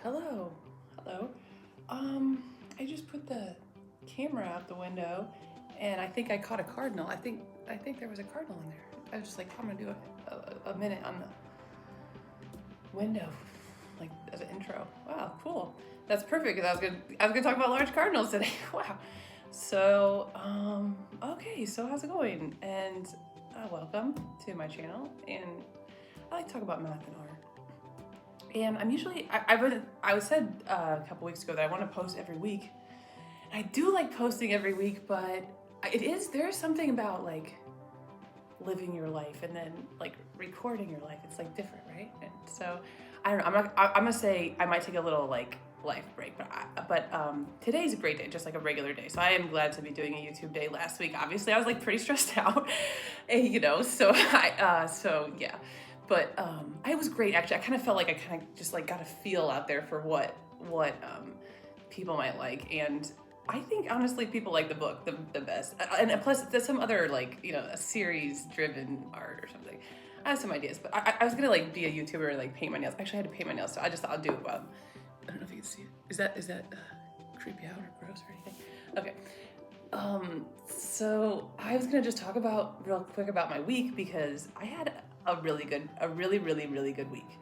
Hello. Hello. I just put the camera out the window and I think I caught a cardinal. I think there was a cardinal in there. I was just like, I'm gonna do a minute on the window, like as an intro. Wow, cool. That's perfect because I was gonna talk about large cardinals today. Wow. So, okay, so how's it going? And welcome to my channel. And I like to talk about math and art. And I'm usually, I was said a couple weeks ago that I want to post every week. And I do like posting every week, but there is something about like living your life and then like recording your life. It's like different, right? And so I don't know. I'm gonna say I might take a little like life break, but today's a great day, just like a regular day. So I am glad to be doing a YouTube day. Last week, obviously, I was like pretty stressed out, and, so so yeah. But it was great actually. I kind of felt like I kind of just like got a feel out there for what people might like, and I think honestly people like the book the best. And plus there's some other like a series driven art or something. I have some ideas, but I was gonna like be a YouTuber and like paint my nails. Actually, I had to paint my nails, so I just thought I'll do it. I don't know if you can see it. Is that creepy out or gross or anything? Okay. So I was gonna just talk about real quick about my week because I had a really good week,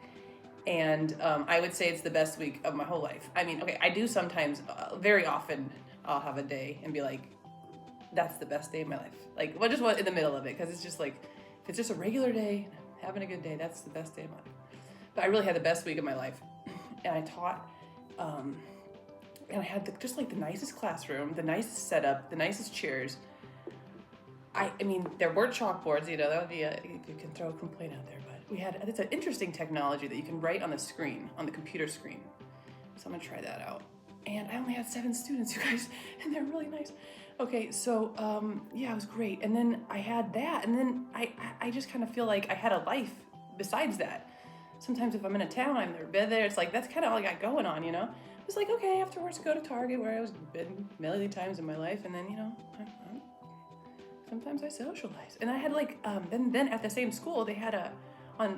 and I would say it's the best week of my whole life. I mean, okay, I do sometimes, very often, I'll have a day and be like, that's the best day of my life. Like, well, just in the middle of it, because it's just like, if it's just a regular day, having a good day, that's the best day of my life. But I really had the best week of my life, and I taught. And I had just like the nicest classroom, the nicest setup, the nicest chairs. I mean, there were chalkboards, that would be you can throw a complaint out there, but it's an interesting technology that you can write on the screen, on the computer screen. So I'm gonna try that out. And I only had 7 students, you guys, and they're really nice. Okay, so yeah, it was great. And then I had that, and then I just kind of feel like I had a life besides that. Sometimes if I'm in a town, I've never been there, it's like, that's kind of all I got going on, It's like, okay, afterwards go to Target where I was been a million times in my life, and then, sometimes I socialize. And I had like, then at the same school, they had an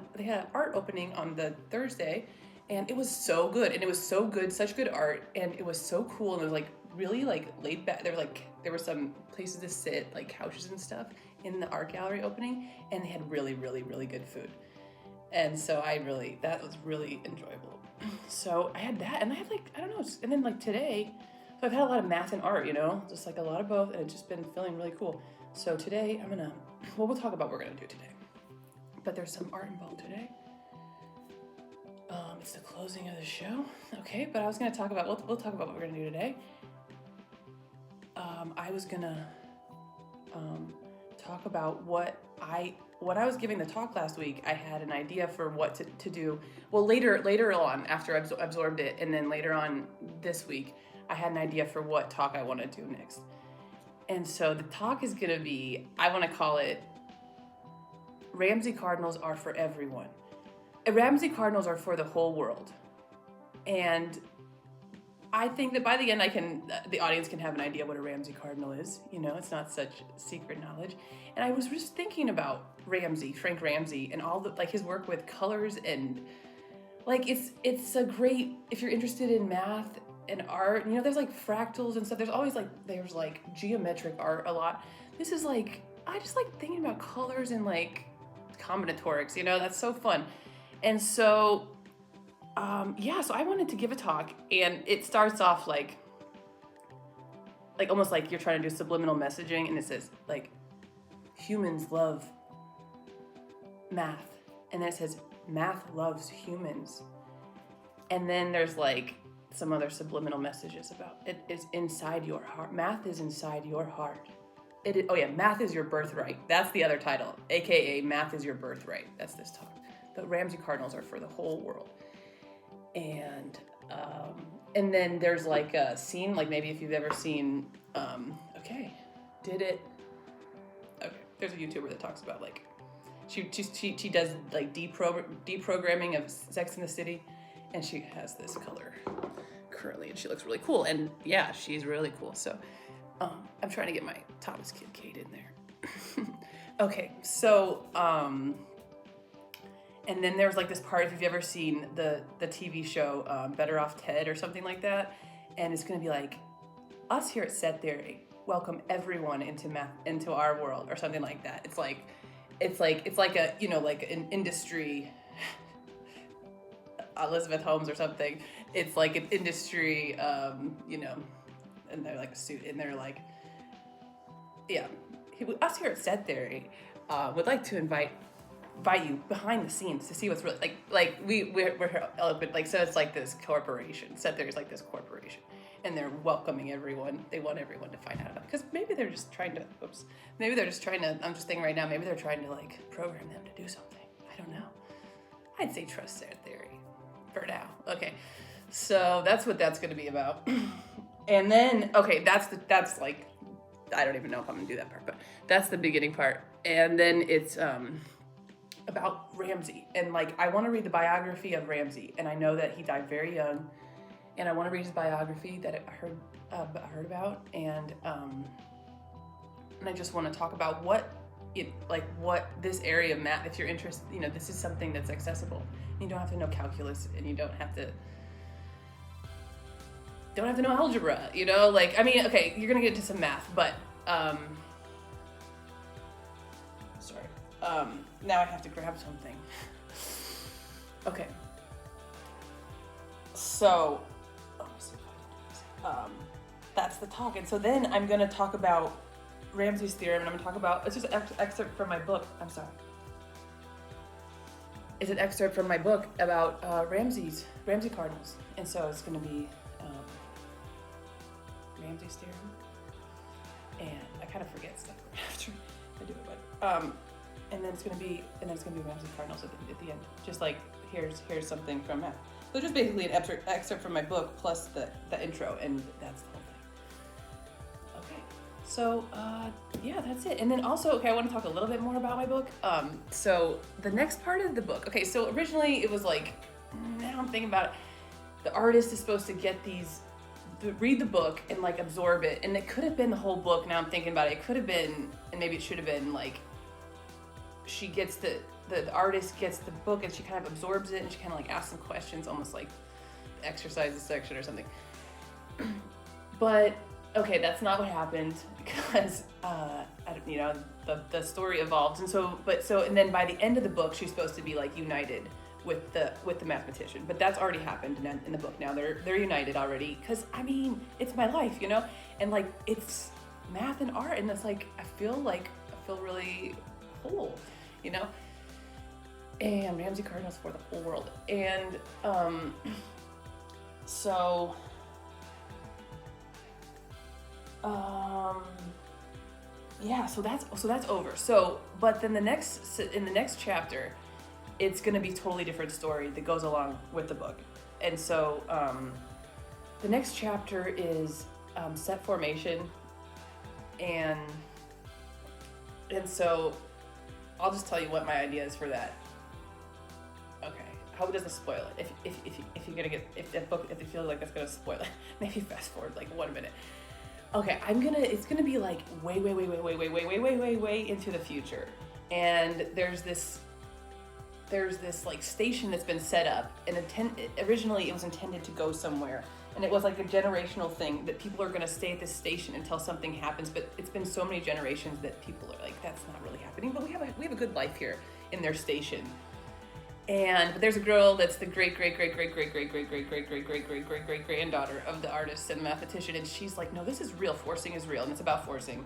art opening on the Thursday, and it was so good, and it was so good, such good art, and it was so cool, and it was like really like laid back. There were some places to sit, like couches and stuff in the art gallery opening, and they had really good food. And so that was really enjoyable. So I had that, and I had like, I don't know, and then like today, so I've had a lot of math and art, just like a lot of both, and it's just been feeling really cool. So today we'll talk about what we're gonna do today. But there's some art involved today. It's the closing of the show. Okay, but I was gonna talk about, we'll talk about what we're gonna do today. I was gonna talk about when I was giving the talk last week, I had an idea for what to do. Well, later on, after I absorbed it, and then later on this week, I had an idea for what talk I want to do next. And so the talk is going to be, I want to call it, Ramsey Cardinals are for everyone. Ramsey Cardinals are for the whole world. And I think that by the end, the audience can have an idea what a Ramsey Cardinal is. It's not such secret knowledge. And I was just thinking about Frank Ramsey, and all like his work with colors, and like it's a great, if you're interested in math and art, there's like fractals and stuff. There's like geometric art a lot. This is like, I just like thinking about colors and like combinatorics, that's so fun. And so so I wanted to give a talk, and it starts off like almost like you're trying to do subliminal messaging, and it says like, humans love math, and then it says math loves humans, and then there's like some other subliminal messages about it is inside your heart. Math is inside your heart. Math is your birthright. That's the other title, aka math is your birthright. That's this talk. The Ramsey Cardinals are for the whole world. And then there's like a scene, like maybe if you've ever seen, there's a YouTuber that talks about like, she does like deprogramming of Sex in the City, and she has this color currently, and she looks really cool, and yeah, she's really cool. So I'm trying to get my Thomas Kincaid in there. Okay, so And then there's like this part, if you've ever seen the TV show Better Off Ted or something like that, and it's gonna be like, us here at Set Theory welcome everyone into our world or something like that. It's like a, you know, like an industry Elizabeth Holmes or something. It's like an industry, you know, and they're like a suit, and they're like, yeah, us here at Set Theory would like to invite you behind the scenes to see what's really like we're eloquent, like, so it's like this corporation. Set Theory is like this corporation, and they're welcoming everyone. They want everyone to find out about it, because maybe they're just trying to, I'm just thinking right now, maybe they're trying to like program them to do something. I don't know. I'd say trust Set Theory for now. Okay, so that's what that's going to be about. And then, okay, that's like, I don't even know if I'm gonna do that part, but that's the beginning part. And then it's about Ramsey, and like, I want to read the biography of Ramsey, and I know that he died very young, and I want to read his biography that I heard about, and I just want to talk about what this area of math, if you're interested, you know, this is something that's accessible. You don't have to know calculus, and you don't have to know algebra, you know, like, I mean, okay, you're gonna get into some math, but now I have to grab something. Okay, so that's the talk. And so then I'm gonna talk about Ramsey's theorem, and I'm gonna talk about, it's just an excerpt from my book, it's an excerpt from my book about Ramsey cardinals. And so it's gonna be Ramsey's theorem, and I kind of forget stuff after I do it, but and then it's gonna be Ramsey cardinals at the end. Just like, here's something from math. So just basically an excerpt from my book plus the intro, and that's the whole thing. Okay, so yeah, that's it. And then also, okay, I want to talk a little bit more about my book. So the next part of the book. Okay, so originally it was like, now I'm thinking about it, the artist is supposed to read the book and like absorb it, and it could have been the whole book. Now I'm thinking about it, it could have been, and maybe it should have been like, she gets the artist gets the book and she kind of absorbs it, and she kind of like asks some questions, almost like the exercises section or something. But okay, that's not what happened, because you know, the story evolves, and and then by the end of the book, she's supposed to be like united with the mathematician. But that's already happened in the book. Now they're united already, because I mean, it's my life, you know, and like, it's math and art, and it's like, I feel really whole, you know. And Ramsey cardinals for the whole world. And so yeah, so that's over. So, but then in the next chapter, it's going to be a totally different story that goes along with the book. And so the next chapter is set formation, and so I'll just tell you what my idea is for that. Okay, I hope it doesn't spoil it. If you're gonna get, if you feel like that's gonna spoil it, maybe fast forward like 1 minute. Okay, it's gonna be like way into the future, and there's this like station that's been set up, and originally it was intended to go somewhere, and it was like a generational thing that people are gonna stay at this station until something happens. But it's been so many generations that people are like, that's not really happening. But we have a good life here in their station. But there's a girl that's the great granddaughter of the artist and mathematician, and she's like, no, this is real. Forcing is real, and it's about forcing.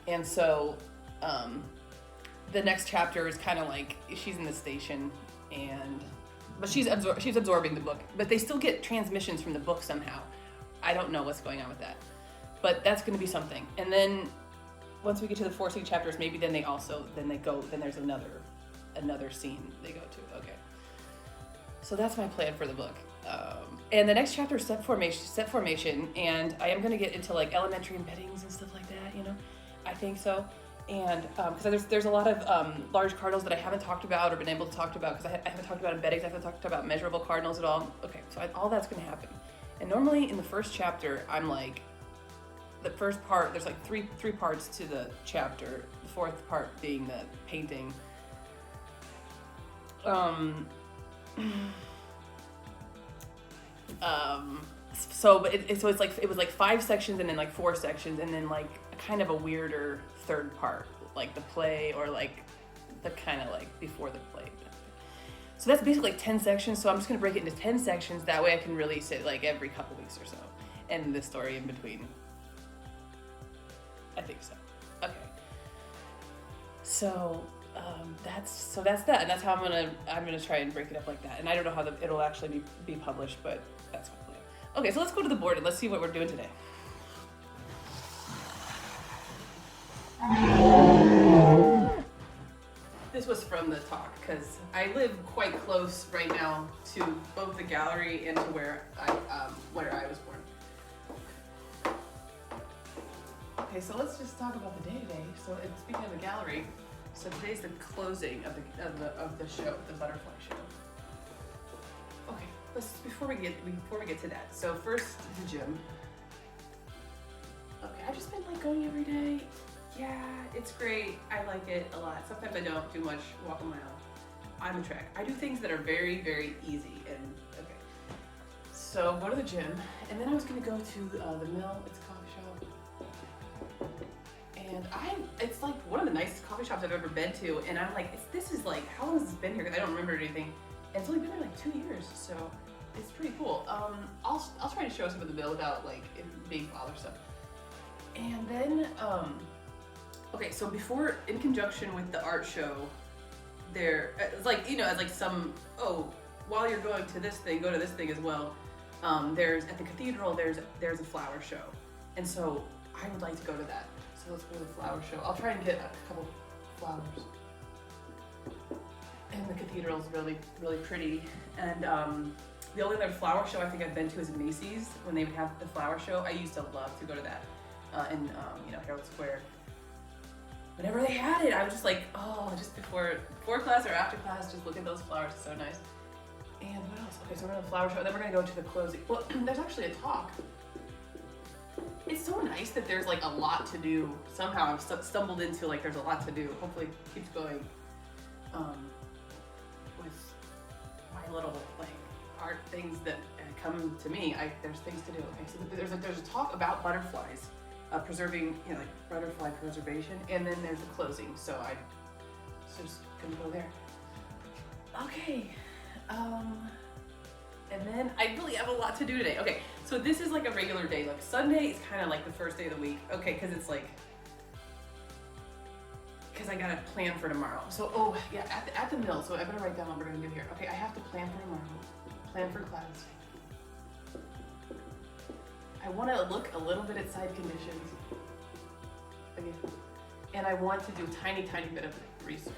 And so the next chapter is kind of like, she's in the station, but she's absorbing the book, but they still get transmissions from the book somehow. I don't know what's going on with that, but that's going to be something. And then once we get to the forcing chapters, maybe then there's another scene they go to. Okay, so that's my plan for the book. And the next chapter is set formation, and I am going to get into like elementary embeddings and stuff like that, you know, I think so. And because there's a lot of large cardinals that I haven't talked about or been able to talk about, because I haven't talked about embeddings, I haven't talked about measurable cardinals at all. Okay, so all that's going to happen. And normally in the first chapter, I'm like, the first part, there's like three parts to the chapter, the fourth part being the painting. Um, so but so it's like it was like 5 sections and then like 4 sections and then like kind of a weirder third part, like the play or like the kind of like before the play. So that's basically like 10 sections. So I'm just gonna break it into 10 sections. That way I can release it like every couple weeks or so, and the story in between. I think so. Okay. So that's that, and that's how I'm gonna try and break it up like that. And I don't know how it'll actually be published, but that's my plan. Okay, so let's go to the board and let's see what we're doing today. This was from the talk because I live quite close right now to both the gallery and to where I was born. Okay, so let's just talk about the day today. So speaking of the gallery, so today's the closing of the show, the butterfly show. Okay, before we get to that. So first the gym. Okay, I've just been like going every day. Yeah, it's great. I like it a lot. Sometimes I don't do much walk a mile on the track. I do things that are very, very easy and okay. So go to the gym, and then I was gonna go to the Mill. It's a coffee shop, and it's like one of the nicest coffee shops I've ever been to. And I'm like, this is like, how long has this been here? Because I don't remember anything. And it's only been there like 2 years, so it's pretty cool. I'll try to show some of the Mill without like it being bothersome. And then okay, so before, in conjunction with the art show, it's like, as like while you're going to this thing, go to this thing as well. There's, at the cathedral, there's a flower show. And so I would like to go to that. So let's go to the flower show. I'll try and get a couple flowers. And the cathedral's really, really pretty. And the only other flower show I think I've been to is Macy's, when they would have the flower show. I used to love to go to that in Herald Square. Whenever they had it, I was just like, just before class or after class, just look at those flowers, it's so nice. And what else? Okay, so we're going to the flower show, then we're going to go to the closing. Well, there's actually a talk. It's so nice that there's like a lot to do. Somehow I've stumbled into like there's a lot to do. Hopefully it keeps going with my little like art things that come to me. There's things to do. Okay, so there's a talk about butterflies. Preserving, like butterfly preservation, and then there's the closing. So just gonna go there. Okay, and then I really have a lot to do today. Okay, so this is like a regular day. Like Sunday is kind of like the first day of the week. Okay, because I gotta plan for tomorrow. So at the Mill. So I better write down what we're gonna do here. Okay, I have to plan for tomorrow. Plan for class. I want to look a little bit at side conditions again, and I want to do a tiny bit of research.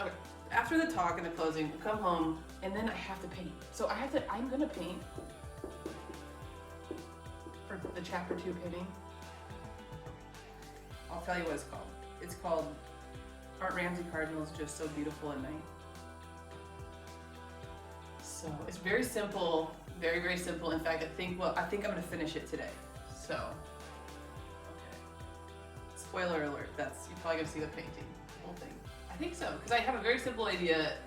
Okay. After the talk and the closing, we'll come home, and then I have to paint. So I'm gonna paint for the chapter 2 painting. I'll tell you what it's called. It's called Art Ramsey Cardinals Just So Beautiful at Night. So it's very simple, very, very simple. In fact, I think I'm gonna finish it today. So, okay. Spoiler alert, you're probably gonna see the painting, the whole thing. I think so, because I have a very simple idea,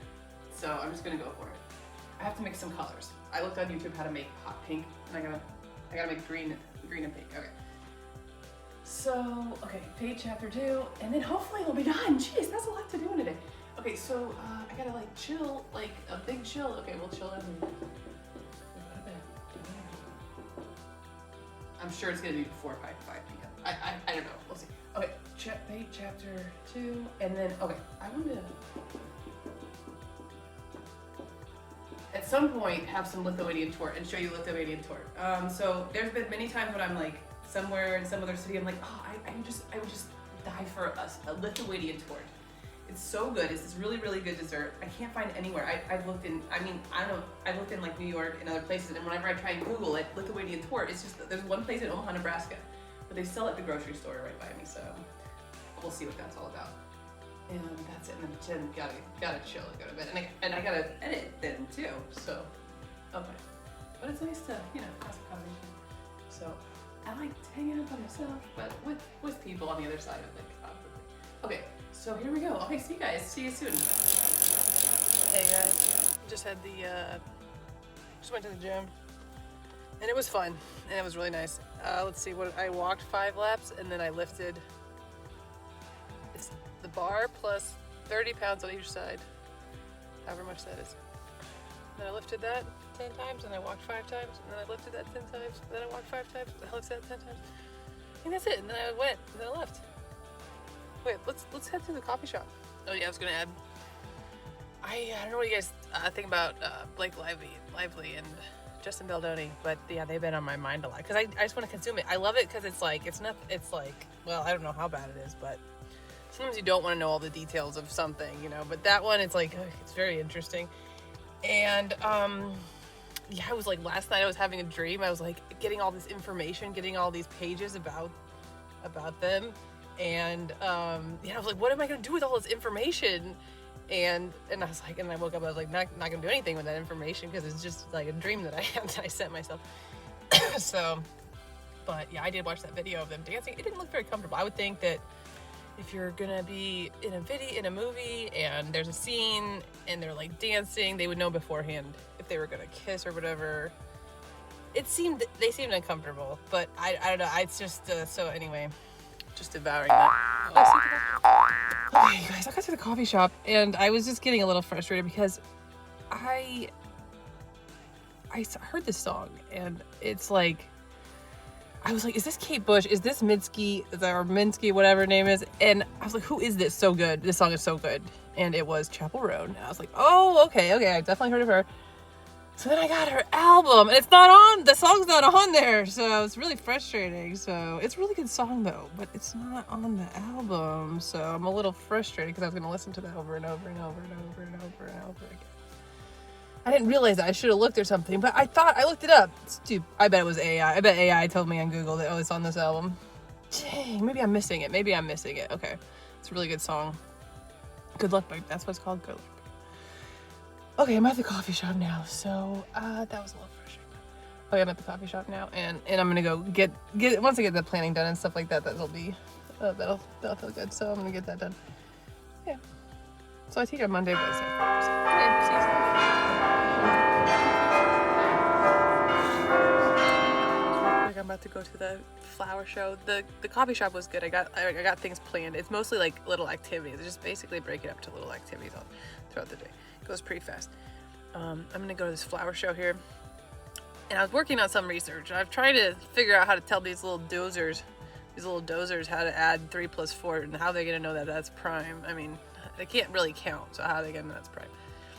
so I'm just gonna go for it. I have to mix some colors. I looked on YouTube how to make hot pink, and I gotta make green and pink, okay. So, okay, paint chapter 2, and then hopefully it'll be done. Jeez, that's a lot to do in a day. Okay, so I gotta like chill, like a big chill. Okay, we'll chill in. We'll go to bed. I'm sure it's gonna be before 5 p.m. I don't know. We'll see. Okay, paint chapter 2, and then I want to at some point have some Lithuanian tour and show you Lithuanian tour. So there's been many times when I'm like somewhere in some other city, I'm like, I would just die for a Lithuanian tour. It's so good. It's this really, really good dessert. I can't find anywhere. I've looked in, I don't know, I've looked in like New York and other places, and whenever I try and Google it, Lithuanian tour, it's just, there's one place in Omaha, Nebraska, but they sell it at the grocery store right by me, so we'll see what that's all about. And that's it, and then gotta chill and go to bed. And I gotta edit then too, so, okay. But it's nice to, have some conversation. So, I like hanging out by myself, but with people on the other side of the Okay, so here we go. Okay, see you guys. See you soon. Hey guys, just had just went to the gym, and it was fun, and it was really nice. Let's see, I walked 5 laps, and then I lifted the bar plus 30 pounds on each side, however much that is. Then I lifted that 10 times, and I walked 5 times, and then I lifted that 10 times, then I walked 5 times, and I lifted that 10 times. And that's it, and then I went, and then I left. Wait, let's head to the coffee shop. Oh yeah, I was gonna add, I don't know what you guys think about Blake Lively and Justin Baldoni, but yeah, they've been on my mind a lot, because I just want to consume it. I love it because it's like, well, I don't know how bad it is, but sometimes you don't want to know all the details of something, you know, but that one, it's like, it's very interesting. And yeah, I was like, last night I was having a dream. I was like getting all this information, getting all these pages about them, and yeah, I was like, what am I gonna do with all this information? And I was like, and I woke up, I was like, not gonna do anything with that information, because it's just like a dream that I had that I sent myself. So, but yeah, I did watch that video of them dancing. It didn't look very comfortable. I would think that if you're gonna be in a movie and there's a scene and they're like dancing, they would know beforehand if they were gonna kiss or whatever. They seemed uncomfortable, but I don't know. It's just so anyway, just devouring that. Okay, you guys, I got to the coffee shop and I was just getting a little frustrated because I heard this song, and it's like, I was like, is this Kate Bush? Is this Minsky? Or Minsky, whatever her name is? And I was like, who is this so good? This song is so good. And it was Chappell Roan. And I was like, oh, okay, I've definitely heard of her. So then I got her album, and it's not on, the song's not on there. So it's really frustrating. So it's a really good song though, but it's not on the album. So I'm a little frustrated because I was gonna listen to that over and over and over and over and over and over again. I didn't realize that. I should have looked or something, but I looked it up. Stupid. I bet it was AI. I bet AI told me on Google that, oh, it's on this album. Dang, maybe I'm missing it. Okay. It's a really good song. Good Luck Babe. That's what it's called. Good Luck Babe. Okay, I'm at the coffee shop now. So, that was a little frustrating. Okay, I'm at the coffee shop now, and I'm gonna go get once I get the planning done and stuff like that, that'll be, that'll feel good. So I'm gonna get that done. Yeah. So I teach on Monday, Wednesday, Thursday. Okay, see you soon. I'm about to go to the flower show. The coffee shop was good. I got things planned. It's mostly like little activities. I just basically break it up to little activities throughout the day. It goes pretty fast. I'm gonna go to this flower show here, and I was working on some research. I've tried to figure out how to tell these little dozers how to add 3 + 4 and how they're gonna know that that's prime. I mean, they can't really count, so how are they gonna know that's prime?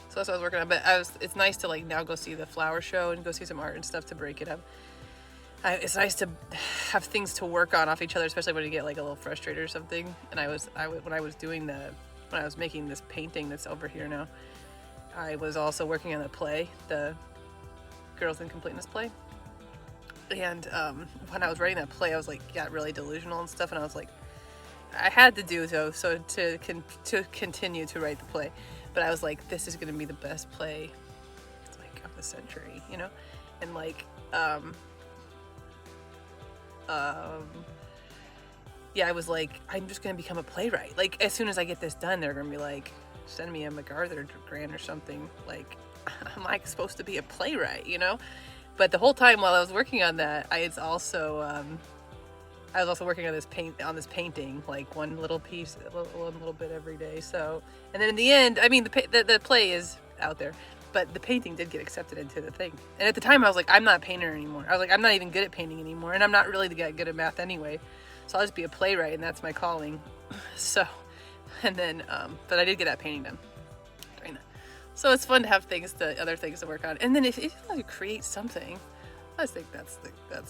So that's what I was working on. But it's nice to like now go see the flower show and go see some art and stuff to break it up. It's nice to have things to work on off each other, especially when you get like a little frustrated or something. And when I was making this painting that's over here now, I was also working on the play, the Girls in Completeness play. And when I was writing that play, I was like, got really delusional and stuff, and I was like, I had to do so to continue to write the play. But I was like, this is gonna be the best play, like, of the century, you know? And like, yeah, I was like, I'm just gonna become a playwright. Like, as soon as I get this done, they're gonna be like, send me a MacArthur grant or something. Like, I'm like supposed to be a playwright, you know? But the whole time while I was working on that, I was also working on this painting, like one little piece, one little bit every day. So, and then in the end, I mean, the play is out there, but the painting did get accepted into the thing. And at the time, I was like, I'm not a painter anymore. I was like, I'm not even good at painting anymore, and I'm not really good at math anyway. So I'll just be a playwright, and that's my calling. So, and then, but I did get that painting done during that. So it's fun to have other things to work on. And then if you create something, I think that's a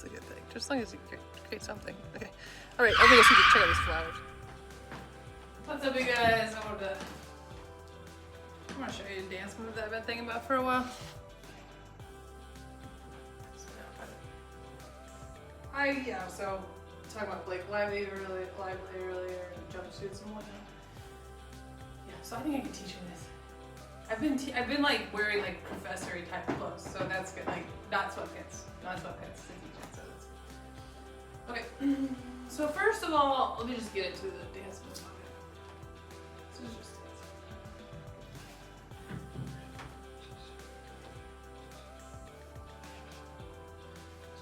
good thing. Just as long as you create something. Okay. All right, I'm gonna go check out these flowers. What's up, you guys? I want to show you a dance move that I've been thinking about for a while. So talking about Blake Lively earlier, and jumpsuits and whatnot. Yeah, so I think I can teach him this. I've been like wearing like professory type of clothes, so that's good. Like not sweatpants to teach it. So that's good. Okay, so first of all, let me just get into the dance move. So it's just dance.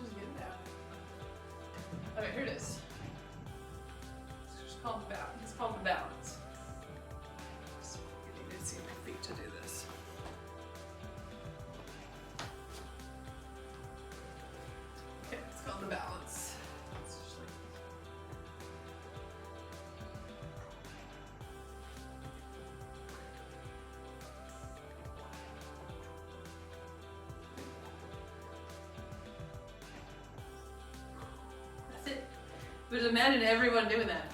Just getting down. Okay, here it is. It's just called the balance. It's called the balance. So you need to see my feet to do this. Okay, it's called the balance. It's just like that's it. But just imagine everyone doing that.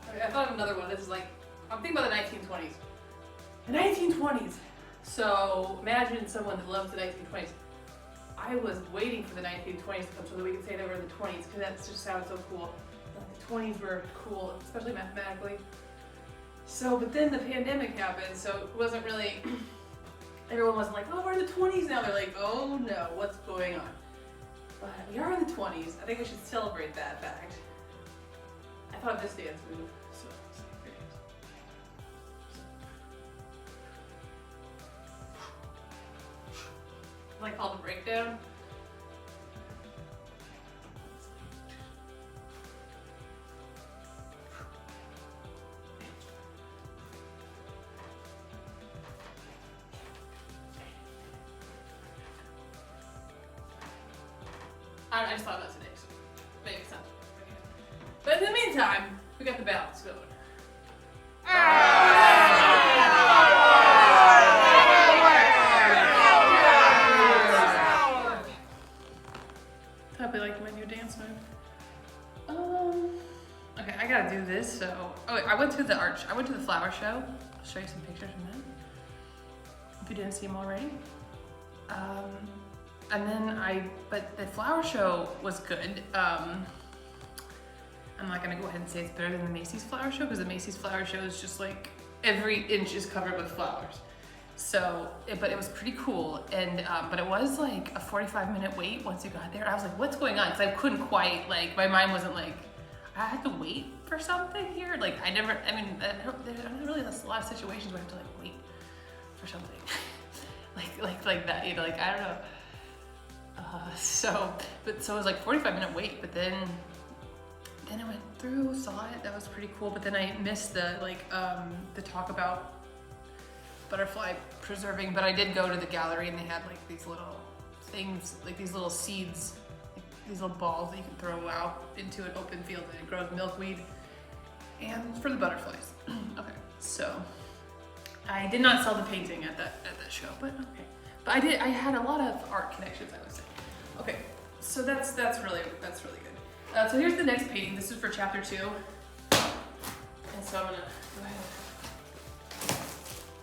Okay, I thought of another one. This is like, I'm thinking about the 1920s. The 1920s. So imagine someone that loves the 1920s. I was waiting for the 1920s to come so that we could say they were in the 20s because that just sounds so cool. Like the 20s were cool, especially mathematically. So, but then the pandemic happened, so it wasn't really, everyone wasn't like, oh, we're in the 20s now. They're like, oh no, what's going on? But we are in the 20s. I think we should celebrate that fact. I thought this dance move, so here it is. Like called the breakdown. I just thought of that today, so maybe it's not. But in the meantime, we got the balance going. Hope you liked my new dance move. Okay, I gotta do this. So, oh, wait, I went to the flower show. I'll show you some pictures from that. If you didn't see them already. And then but the flower show was good. I'm not gonna go ahead and say it's better than the Macy's flower show because the Macy's flower show is just like every inch is covered with flowers. So, but it was pretty cool. And, but it was like a 45-minute wait once you got there. I was like, what's going on? Cause I couldn't quite, like, my mind wasn't like, I had to wait for something here. Like there's not really a lot of situations where I have to like wait for something. like that, you know, like, I don't know. So it was like 45-minute wait, but then I went through, saw it, that was pretty cool, but then I missed the talk about butterfly preserving, but I did go to the gallery and they had like these little things, like these little seeds, like these little balls that you can throw out into an open field and it grows milkweed, and for the butterflies. Okay, so I did not sell the painting at that show, but okay. But I had a lot of art connections, I would say. Okay, so that's really good. So here's the next painting. This is for chapter 2. And so I'm gonna go ahead.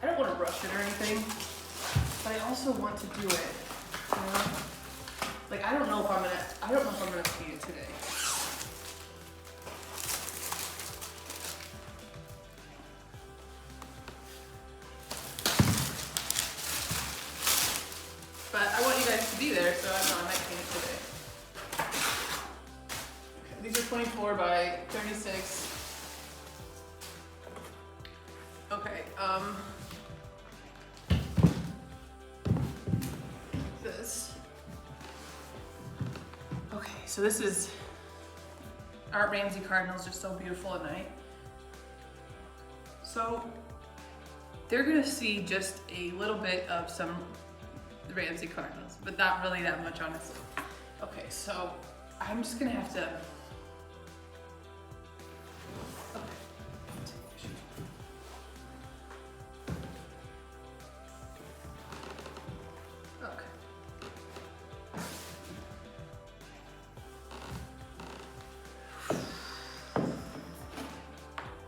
I don't want to rush it or anything, but I also want to do it. You know? Like I don't know if I'm gonna paint it today. But I want you guys to be there, so I don't know, I might paint it today. Okay, these are 24 by 36. Okay, this. Okay, so this is Art Ramsey Cardinals, just so beautiful at night. So they're gonna see just a little bit of some Ramsey Cardinals, but not really that much, honestly. Okay, so I'm just gonna have to. Okay.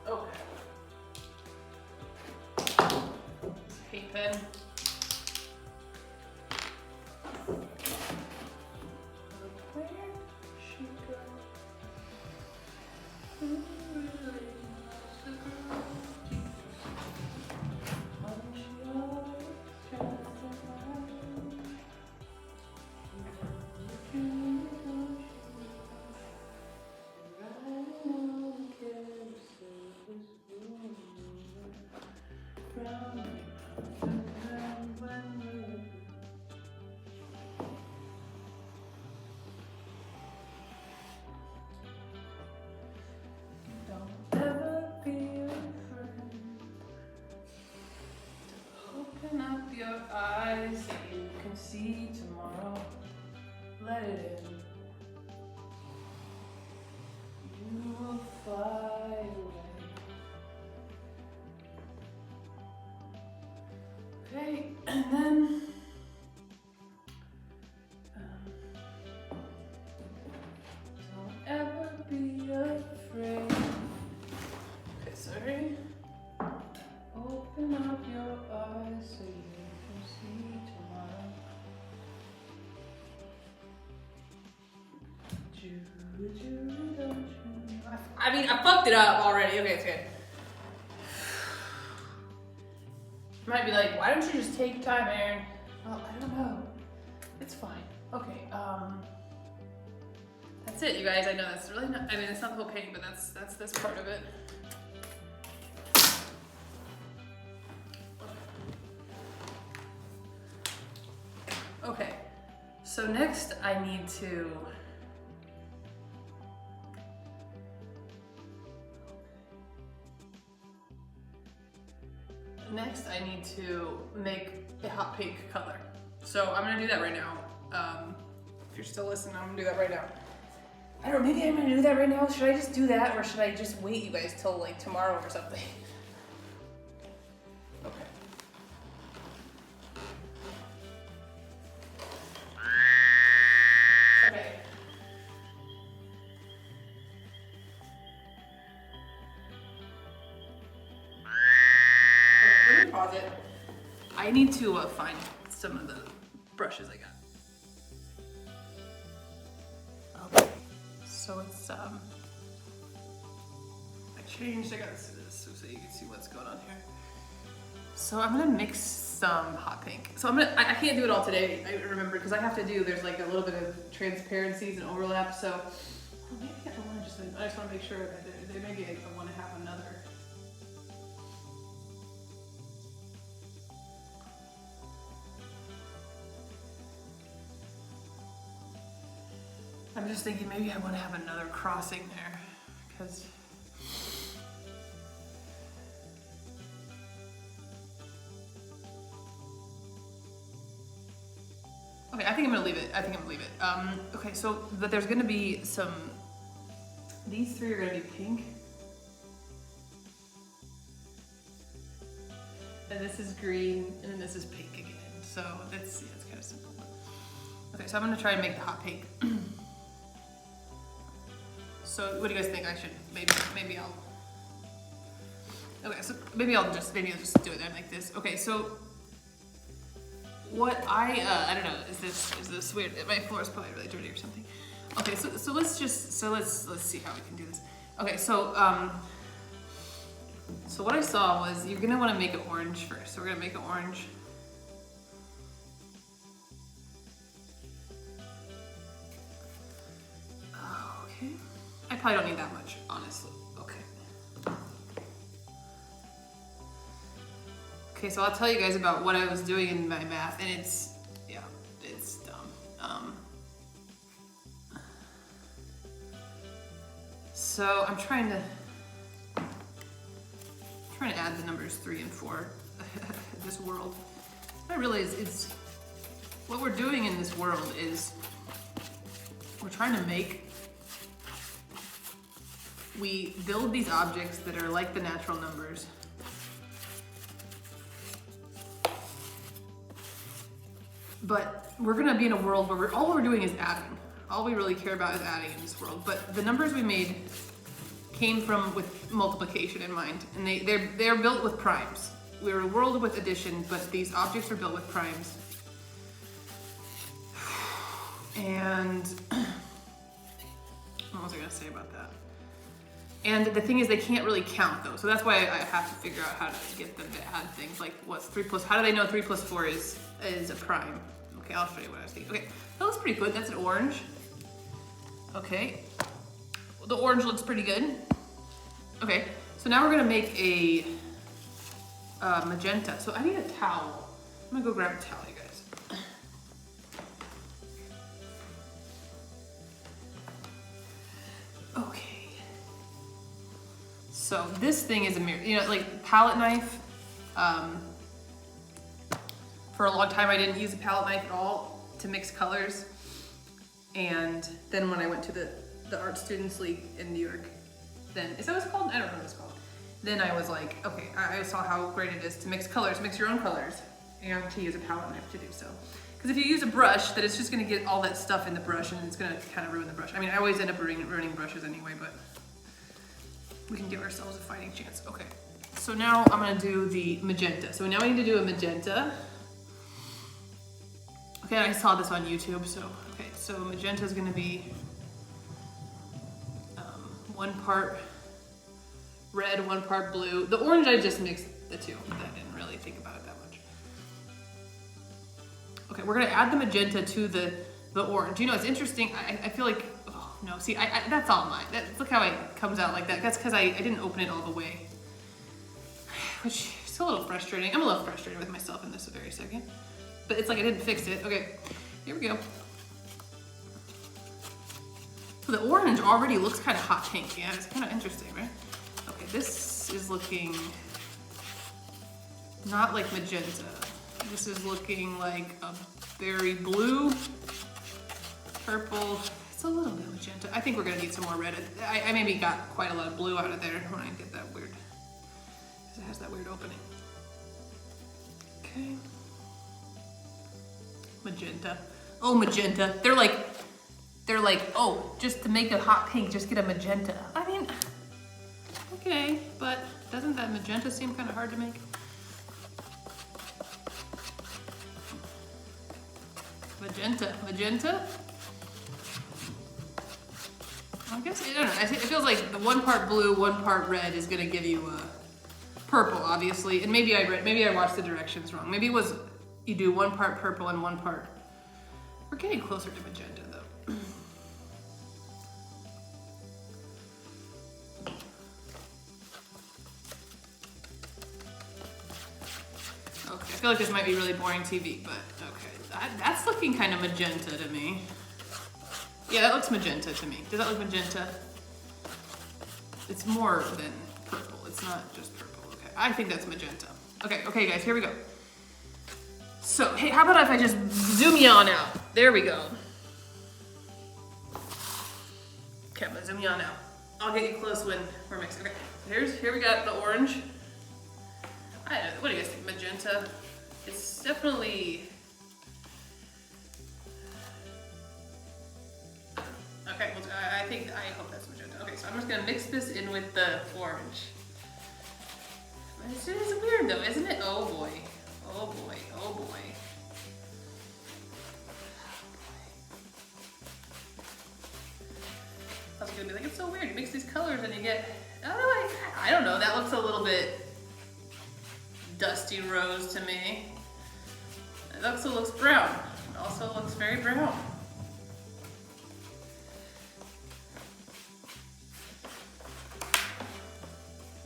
Okay. Paint pen. your eyes so you can see tomorrow. Let it in. You will fly away. Okay, and then don't ever be afraid. Okay, sorry. Open up your eyes so you can see tomorrow. Julie, don't you know? I mean, I fucked it up already. Okay, it's good. You might be like, why don't you just take time, Aaron? Well, I don't know. It's fine. Okay, that's it, you guys. I know that's really not, I mean, it's not the whole painting, but that's this part of it. Okay, so next I need to make a hot pink color. So I'm gonna do that right now. If you're still listening, I'm gonna do that right now. I don't know, maybe I'm gonna do that right now. Should I just do that, or should I just wait, you guys, till like tomorrow or something? Okay. Okay. Let me pause it. I need to find some of the brushes I got. Okay. So it's I changed. I got this so you can see what's going on here. So I'm gonna mix some hot pink. So I can't do it all today. I remember because I have to do. There's like a little bit of transparencies and overlap. So maybe I don't want to just. I just want to make sure that maybe I want to have another. I'm just thinking maybe I want to have another crossing there, because okay, I think I'm gonna leave it. Okay, so but there's gonna be some. These three are gonna be pink, and this is green, and then this is pink again. So it's kind of simple. Okay, so I'm gonna try and make the hot pink. So what do you guys think? I should maybe I'll. Okay, so maybe I'll just do it then like this. Okay, so what I don't know, is this weird? My floor is probably really dirty or something. Okay, so let's see how we can do this. Okay, so so what I saw was you're gonna want to make it orange first. So we're gonna make it orange. Okay. I probably don't need that much, honestly. Okay. Okay, so I'll tell you guys about what I was doing in my math, and it's dumb. So I'm trying to add the numbers 3 and 4 this world. I realize it's what we're doing in this world is we're trying to we build these objects that are like the natural numbers. But we're gonna be in a world where all we're doing is adding. All we really care about is adding in this world. But the numbers we made came from with multiplication in mind, and they're built with primes. We're a world with addition, but these objects are built with primes. And what was I gonna say about that? And the thing is, they can't really count though, so that's why I have to figure out how to get them to add things like what's 3 plus. How do they know 3 plus 4 is a prime? Okay, I'll show you what I was thinking. Okay, that looks pretty good. That's an orange. Okay, the orange looks pretty good. Okay, so now we're gonna make a magenta. So I need a towel. I'm gonna go grab a towel, you guys. Okay. So this thing is a mirror, like palette knife. for a long time I didn't use a palette knife at all to mix colors. And then when I went to the Art Students League in New York, then, is that what it's called? I don't know what it's called. Then I was like, okay, I saw how great it is to mix colors, mix your own colors, and to use a palette knife to do so. Because if you use a brush, then it's just gonna get all that stuff in the brush and it's gonna kind of ruin the brush. I mean, I always end up ruining brushes anyway, but we can give ourselves a fighting chance. Okay, so now I'm gonna do the magenta. So now we need to do a magenta. Okay, I saw this on YouTube, so, okay, so magenta is gonna be 1 part red, 1 part blue. The orange, I just mixed the two. I didn't really think about it that much. Okay, we're gonna add the magenta to the orange. You know, it's interesting. I feel like, oh no, see, that's all mine. Look how it comes out like that. That's because I didn't open it all the way, which is a little frustrating. I'm a little frustrated with myself in this a very second, but it's like I didn't fix it. Okay, here we go. So the orange already looks kind of hot pink. Yeah, it's kind of interesting, right? Okay, this is looking not like magenta. This is looking like a berry blue, purple. It's a little bit magenta. I think we're gonna need some more red. I maybe got quite a lot of blue out of there when I did that weird, because it has that weird opening. Okay. Magenta. Oh, magenta. They're like, oh, just to make it hot pink, just get a magenta. I mean, okay, but doesn't that magenta seem kind of hard to make? Magenta? I guess, I don't know, it feels like the 1 part blue, 1 part red is gonna give you purple, obviously. And maybe I watched the directions wrong. Maybe it was, you do 1 part purple and 1 part. We're getting closer to magenta though. Okay, I feel like this might be really boring TV, but okay. That's looking kind of magenta to me. Yeah, that looks magenta to me. Does that look magenta? It's more than purple. It's not just purple. Okay, I think that's magenta. Okay, guys, here we go. So, hey, how about if I just zoom you on out? There we go. Okay, I'm gonna zoom you on out. I'll get you close when we're mixing. Okay, here we got the orange. What do you guys think? Magenta? It's definitely. Okay, well, I hope that's magenta. Okay, so I'm just gonna mix this in with the orange. It's weird though, isn't it? Oh boy. Oh boy. Oh boy. I was gonna be like, it's so weird. You mix these colors and you get, I don't know, that looks a little bit dusty rose to me. It also looks brown. It also looks very brown.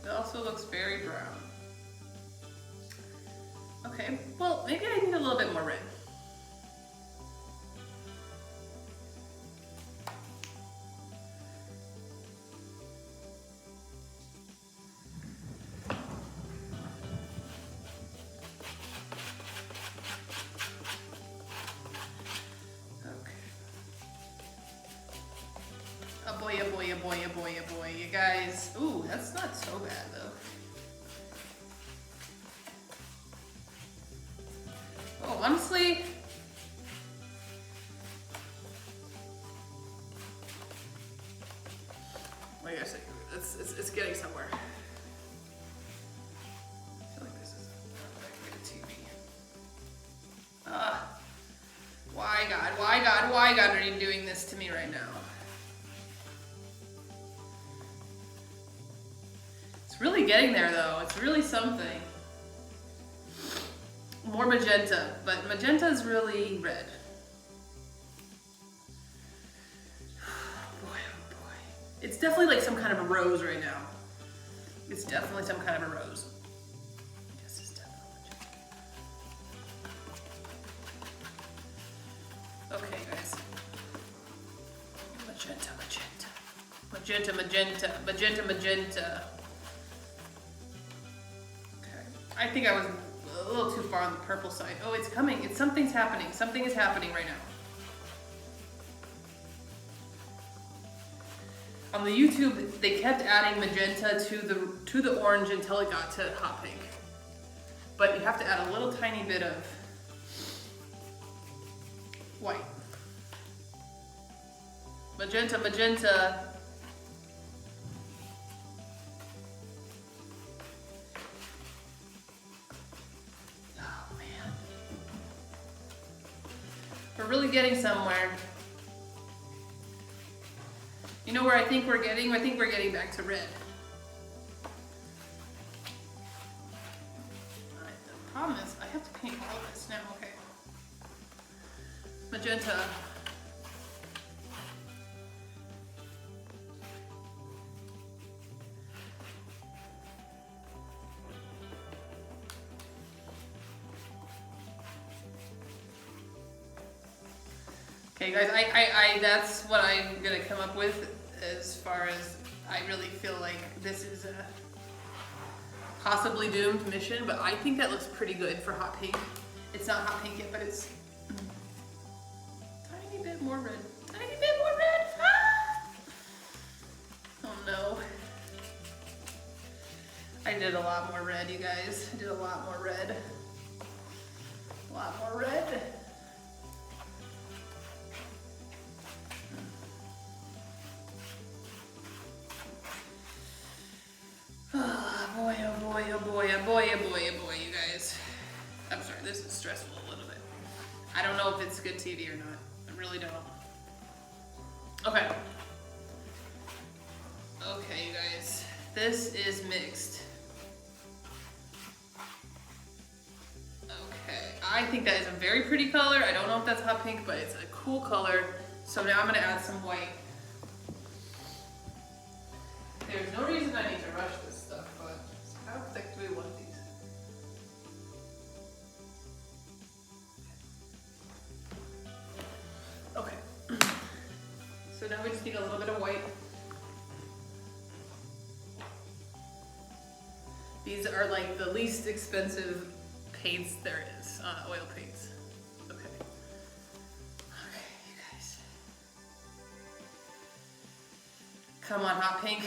It also looks very brown. Okay, well, maybe I need a little bit more red. Oh boy, you guys. Ooh, that's not so bad though. Oh, honestly, like I said, it's getting somewhere. I feel like this is a TV. Why God are you doing this to me right now? It's really getting there though. It's really something. More magenta, but magenta is really red. Boy, oh boy. It's definitely like some kind of a rose right now. It's definitely some kind of a rose. Yes, it's definitely magenta. Okay, guys. Magenta. Okay. I think I was a little too far on the purple side. Oh, it's coming. Something's happening. Something is happening right now. On the YouTube, they kept adding magenta to the orange until it got to hot pink. But you have to add a little tiny bit of white. Magenta, magenta. Oh man. We're really getting somewhere. You know where I think we're getting? I think we're getting back to red. Alright, the problem is I have to paint all of this now, okay. Magenta. Okay guys, I that's what I'm gonna come up with as far as I really feel like this is a possibly doomed mission, but I think that looks pretty good for hot pink. It's not hot pink yet, but it's tiny bit more red. Tiny bit more red! Ah! Oh no. I did a lot more red, you guys. I did a lot more red. A lot more red. Boy, oh boy, oh boy, oh boy, oh boy, oh boy, you guys. I'm sorry, this is stressful a little bit. I don't know if it's good TV or not. I really don't. Okay. Okay, you guys. This is mixed. Okay, I think that is a very pretty color. I don't know if that's hot pink, but it's a cool color. So now I'm gonna add some white. There's no reason I need to rush this stuff, but how thick do we want these? Okay. So now we just need a little bit of white. These are like the least expensive paints there is, oil paints. Okay. Okay, you guys. Come on, hot pink.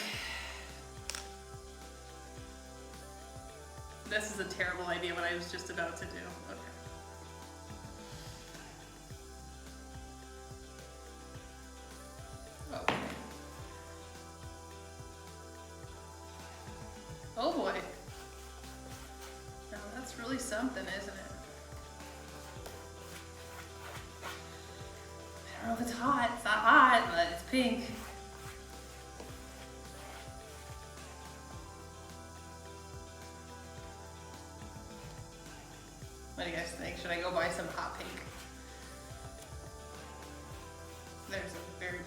This is a terrible idea, what I was just about to do. Okay. Okay. Oh boy. Now that's really something, isn't it? I don't know if it's hot. It's not hot, but it's pink. What do you guys think? Should I go buy some hot pink? There's a very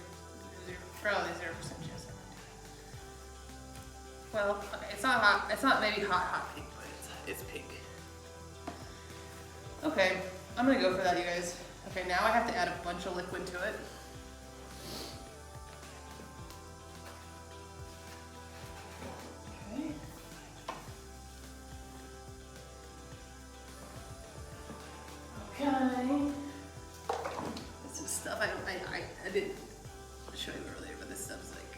probably 0% chance. Well, okay, it's not hot. It's not maybe hot pink, but it's pink. Okay, I'm gonna go for that, you guys. Okay, now I have to add a bunch of liquid to it. Okay. This is stuff I didn't show you earlier, but this stuff's like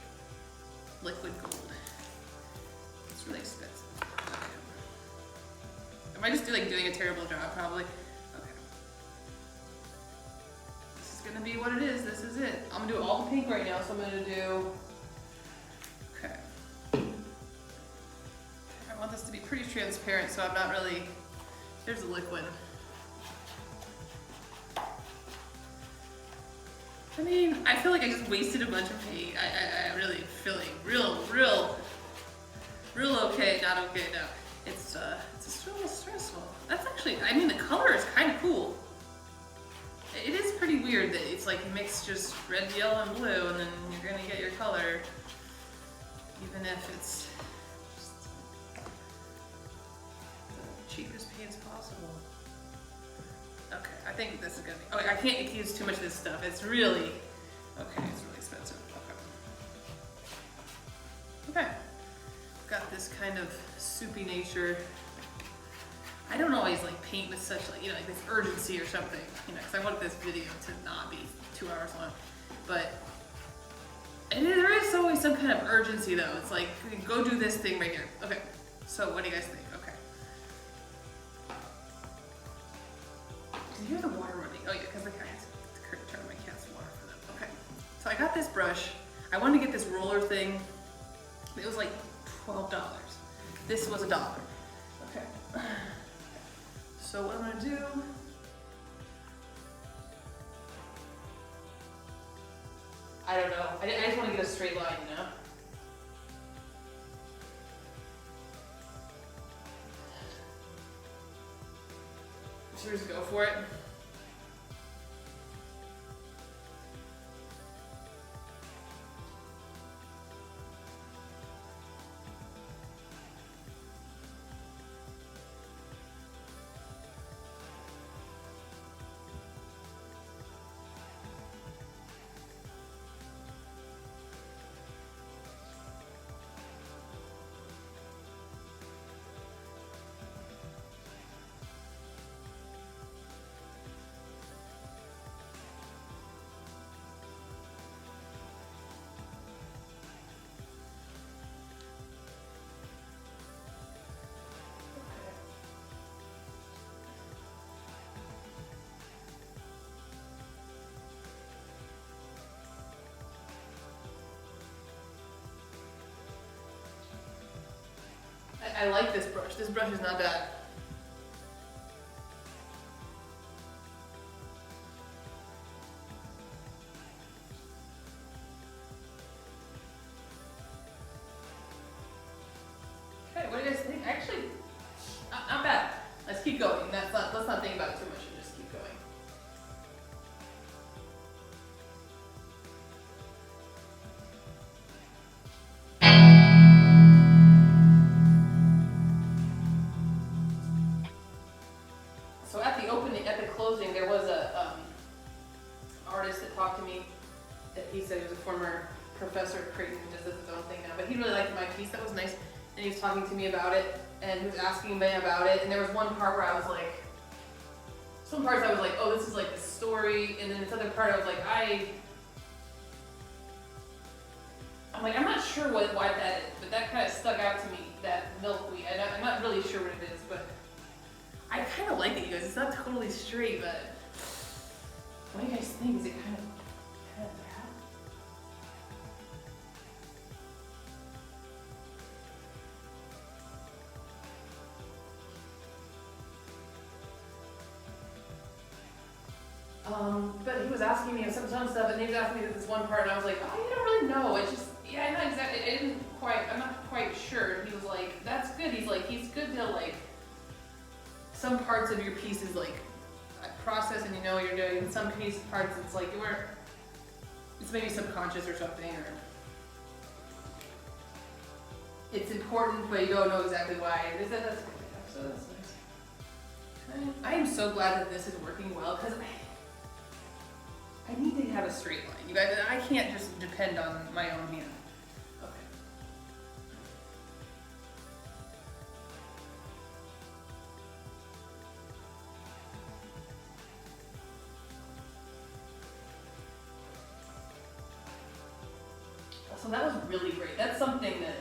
liquid gold. It's really expensive. Okay. Am I just doing a terrible job? Probably. Okay. This is gonna be what it is. This is it. I'm gonna do all the pink right now, so I'm gonna do. Okay. I want this to be pretty transparent, so I'm not really. There's the liquid. I mean, I feel like I just wasted a bunch of paint. I really feeling real okay, not okay now. It's a little stressful. That's actually, I mean, the color is kind of cool. It is pretty weird that it's like you mix just red, yellow, and blue, and then you're gonna get your color, even if it's just the cheapest paints possible. Okay, I think this is gonna be, okay, I can't use too much of this stuff. It's really, okay, it's really expensive. Okay. Okay. Got this kind of soupy nature I don't always like paint with such like, like this urgency or something, because I want this video to not be 2 hours long. But there is always some kind of urgency though. It's like, go do this thing right here. Okay, so what do you guys think? Okay. Did you hear the water running? Oh yeah, because the cat has to turn my cat's water for them. Okay, so I got this brush. I wanted to get this roller thing. It was like $12. This was $1. Okay. So what I'm gonna do, I don't know. I just want to get a straight line, Should we just go for it? I like this brush. This brush is not bad. Okay, what do you guys think? Actually, not bad. Let's keep going. Let's not think about it too much and just keep going. So at the closing, there was a artist that talked to me. That he said he was a former professor at Creighton who does his own thing now. But he really liked my piece. That was nice. And he was talking to me about it, and he was asking me about it. And there was one part where I was like, some parts I was like, oh, this is like the story. And then this other part I was like, I'm not sure why that is, but that kind of stuck out to me. That milkweed. I'm not really sure what it is, but I kind of like it, you guys. It's not totally straight, but what do you guys think? Is it kind of bad? But he was asking me some stuff, and he was asking me this one part, and I was like, oh, I don't really know. It's just, yeah, I'm not quite sure. And he was like, that's good. He's like, he's good to like, some parts of your piece is like, process and you know what you're doing. In some parts, it's like, it's maybe subconscious or something, or it's important, but you don't know exactly why. That's good. So that's nice. I am so glad that this is working well, because I need to have a straight line. You guys, I can't just depend on my own hand. Okay. So that was really great. That's something that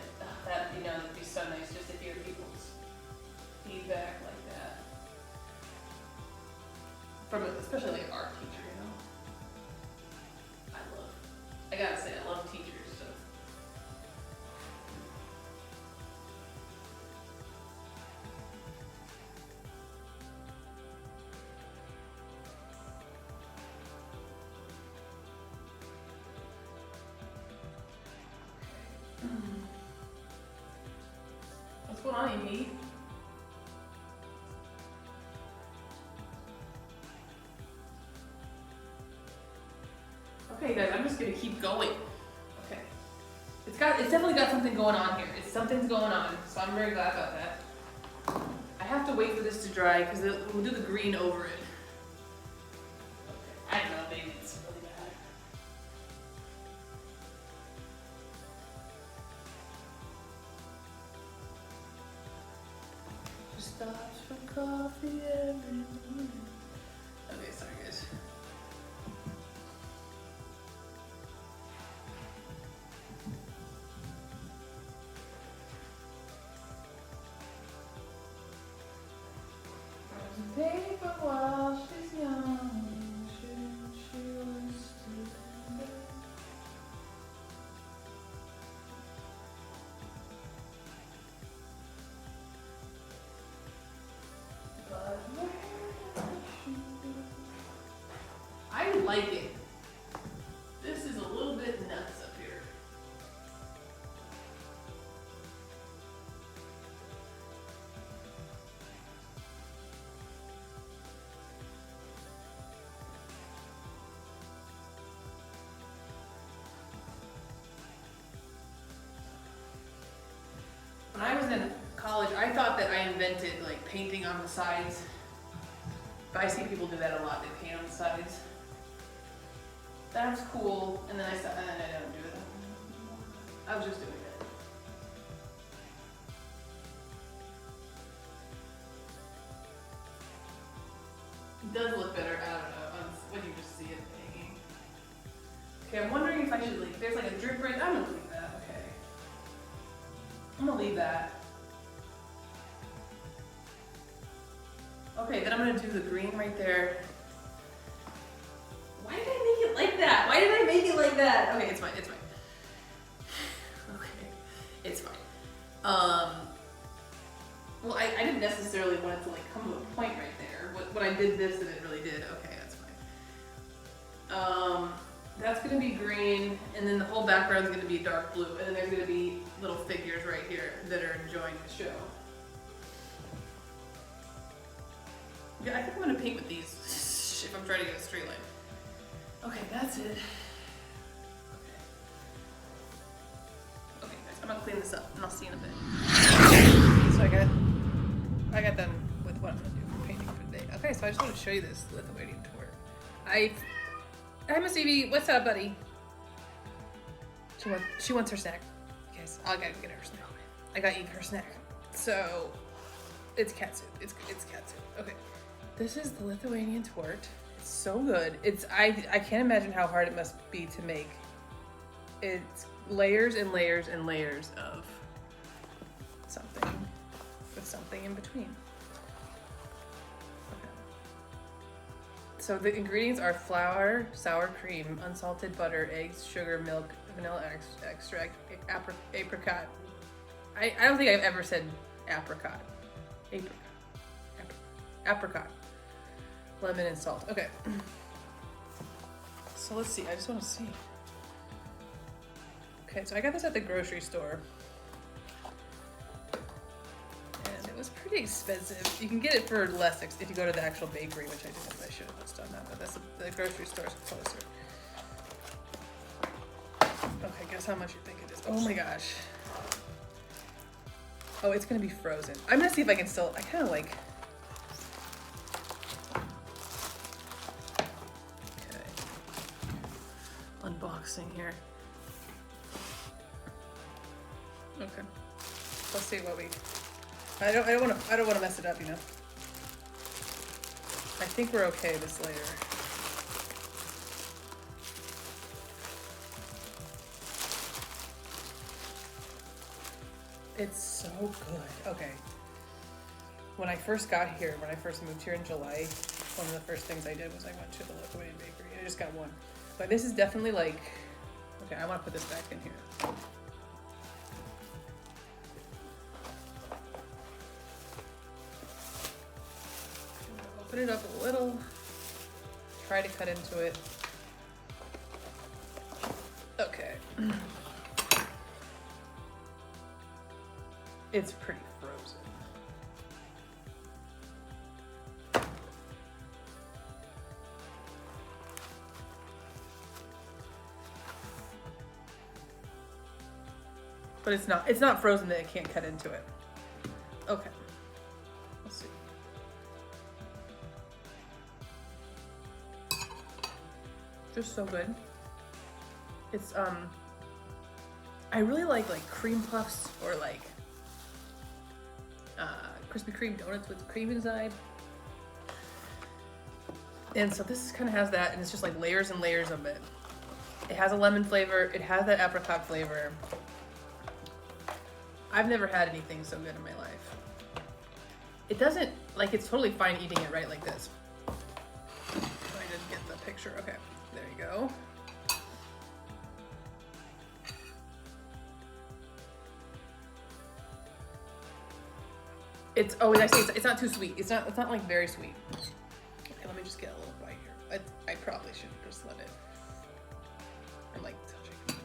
would be so nice just to hear people's feedback like that. From especially like an art teacher, I gotta say, I love teachers, so. What's going on, Amy? Okay, guys, I'm just gonna keep going. Okay. It's definitely got something going on here. Something's going on, so I'm very glad about that. I have to wait for this to dry because we'll do the green over it. Okay. I don't know, maybe it's really bad. Just stops for coffee every morning. Okay, sorry guys. Paper while she's young, she wants to. But where does she go? I like it. This is a little bit nuts up here. When I was in college, I thought that I invented like painting on the sides. But I see people do that a lot. They paint on the sides. That's cool. And then I don't do it. I was just doing it. It does look better. I don't know. When you just see it hanging. Okay, I'm wondering if I should leave. There's like a drip right. I'm gonna leave that. Okay. I'm gonna leave that. Okay, then I'm gonna do the green right there. Why did I make it like that? Why did I make it like that? Okay, it's fine, it's fine. Okay, it's fine. Well, I didn't necessarily want it to like come to a point right there. When I did this and it really did, okay, that's fine. That's gonna be green, and then the whole background's gonna be dark blue, and then there's gonna be little figures right here that are enjoying the show. Yeah, I think I'm gonna paint with these if I'm trying to get a straight line. Okay, that's it. Okay guys, I'm gonna clean this up and I'll see you in a bit. So I got done with what I'm gonna do for painting for today. Okay, so I just want to show you this Lithuanian tour. Hi Miss Evie, what's up, buddy? She wants her snack. Guys, I gotta get her snack. I gotta eat her snack. So it's cat soup. It's cat soup. Okay. This is the Lithuanian tort. It's so good. I can't imagine how hard it must be to make. It's layers and layers and layers of something with something in between. Okay. So the ingredients are flour, sour cream, unsalted butter, eggs, sugar, milk, vanilla extract, apricot. I don't think I've ever said apricot. Apricot. Lemon and salt. Okay. So let's see. I just want to see. Okay, so I got this at the grocery store. And it was pretty expensive. You can get it for less if you go to the actual bakery, which I didn't. I should have just done that, but the grocery store is closer. Okay, guess how much you think it is. Oh my gosh. Oh, it's gonna be frozen. I'm gonna see if I can still, I kind of like. Okay. Unboxing here. Okay. Let's see what we. I don't want to mess it up, you know. I think we're okay this layer. It's so good. Okay. When I first got here, when I first moved here in July, one of the first things I did was I went to the Lithuanian bakery. I just got one. But this is definitely like, okay, I want to put this back in here. Open it up a little. Try to cut into it. Okay. It's pretty frozen. But it's not frozen that it can't cut into it. Okay. Let's see. Just so good. It's I really like cream puffs or like Krispy Kreme donuts with cream inside. And so this kind of has that, and it's just like layers and layers of it. It has a lemon flavor. It has that apricot flavor. I've never had anything so good in my life. It doesn't, like, it's totally fine eating it right like this. I didn't get the picture. Okay, there you go. It's, oh, and I say it's not too sweet. It's not like very sweet. Okay, let me just get a little bite here. I probably should just let it. I'm like touching.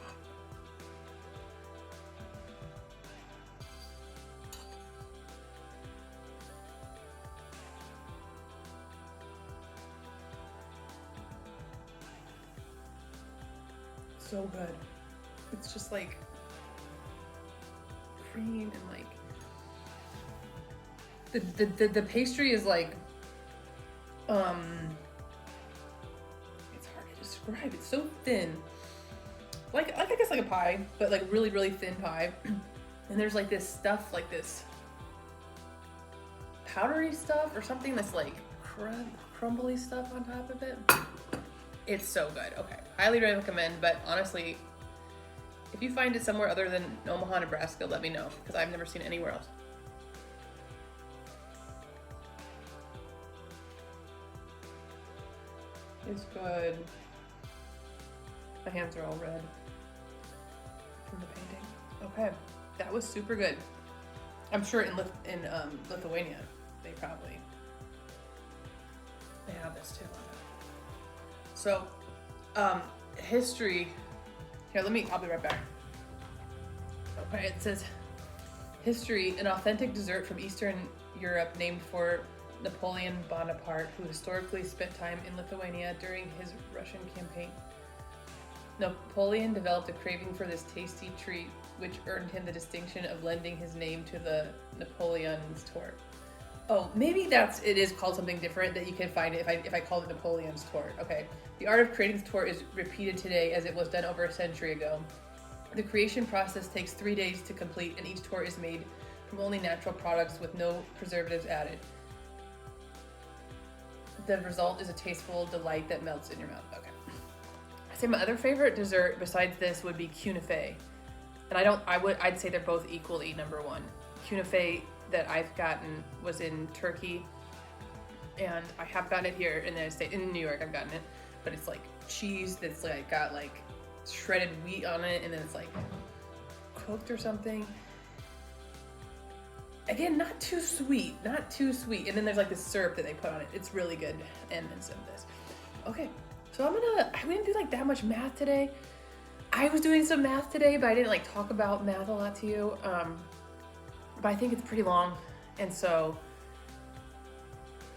So good. It's just like cream and like the pastry is like it's hard to describe. It's so thin. Like I guess like a pie, but like really, really thin pie. And there's like this stuff, like this powdery stuff or something that's like crumbly stuff on top of it. It's so good. Okay, highly recommend, but honestly, if you find it somewhere other than Omaha, Nebraska, let me know, because I've never seen it anywhere else. It's good. My hands are all red from the painting. Okay, that was super good. I'm sure in Lithuania, they have this too. So, history. Here, I'll be right back. Okay, it says, history, an authentic dessert from Eastern Europe named for Napoleon Bonaparte, who historically spent time in Lithuania during his Russian campaign. Napoleon developed a craving for this tasty treat, which earned him the distinction of lending his name to the Napoleon's Tort. Oh, maybe it is called something different that you can find it if I call it Napoleon's Tort. Okay. The art of creating the tort is repeated today as it was done over a century ago. The creation process takes 3 days to complete, and each tort is made from only natural products with no preservatives added. The result is a tasteful delight that melts in your mouth. Okay. I'd say my other favorite dessert besides this would be künefe. And I'd say they're both equally number one. Künefe that I've gotten was in Turkey, and I have gotten it here in the United States. In New York, I've gotten it, but it's like cheese that's like got like shredded wheat on it, and then it's like cooked or something. Again, not too sweet. And then there's like this syrup that they put on it. It's really good. And then some of this. Okay, so we didn't do like that much math today. I was doing some math today, but I didn't like talk about math a lot to you. But I think it's pretty long, and so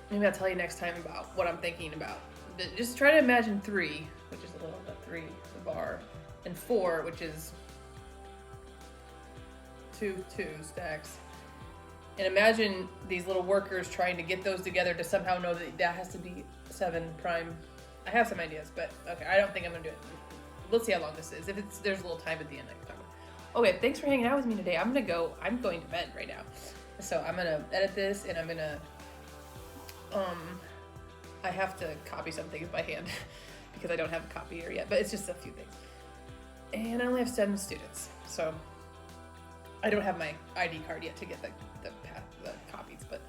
maybe I'll tell you next time about what I'm thinking about. Just try to imagine 3, which is a little bit 3, the bar, and 4, which is 2 stacks. And imagine these little workers trying to get those together to somehow know that has to be 7 prime. I have some ideas, but okay, I don't think I'm gonna do it. Let's see how long this is. There's a little time at the end I can talk about. Okay, thanks for hanging out with me today. I'm going to bed right now. So I'm gonna edit this, and I'm gonna, I have to copy some things by hand because I don't have a copier yet, but it's just a few things. And I only have 7 students, so I don't have my ID card yet to get the copies, but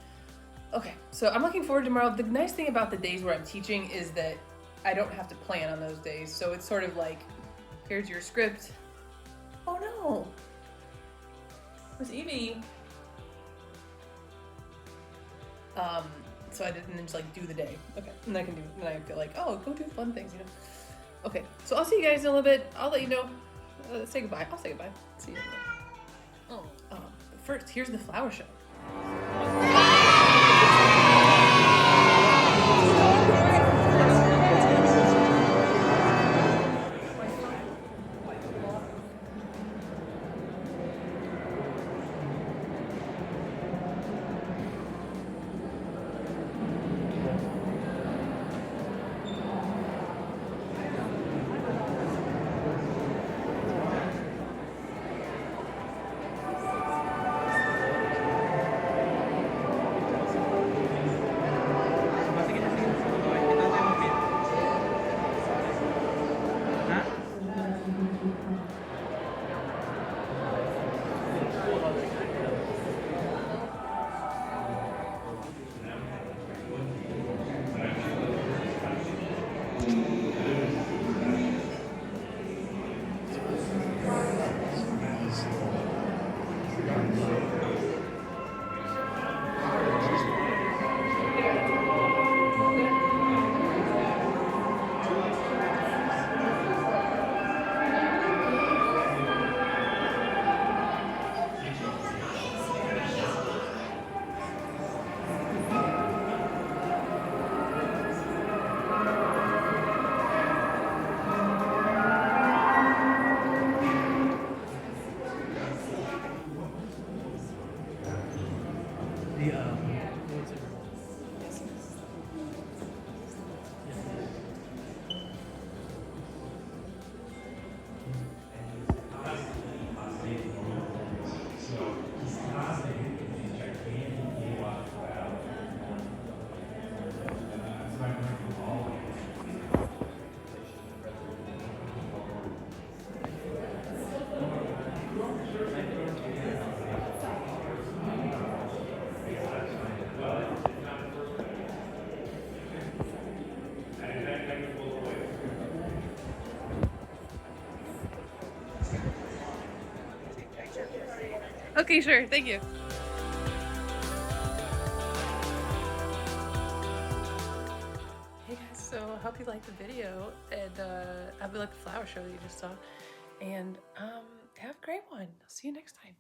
okay. So I'm looking forward to tomorrow. The nice thing about the days where I'm teaching is that I don't have to plan on those days. So it's sort of like, here's your script. Oh no, Miss Evie. So I didn't just like do the day. Okay, and I feel like, oh, go do fun things, you know. Okay, so I'll see you guys in a little bit. I'll let you know. Say goodbye. I'll say goodbye. See you. Oh, but first, here's the flower show. Okay, sure. Thank you. Hey guys, so I hope you liked the video, and I hope you liked the flower show that you just saw. And have a great one. I'll see you next time.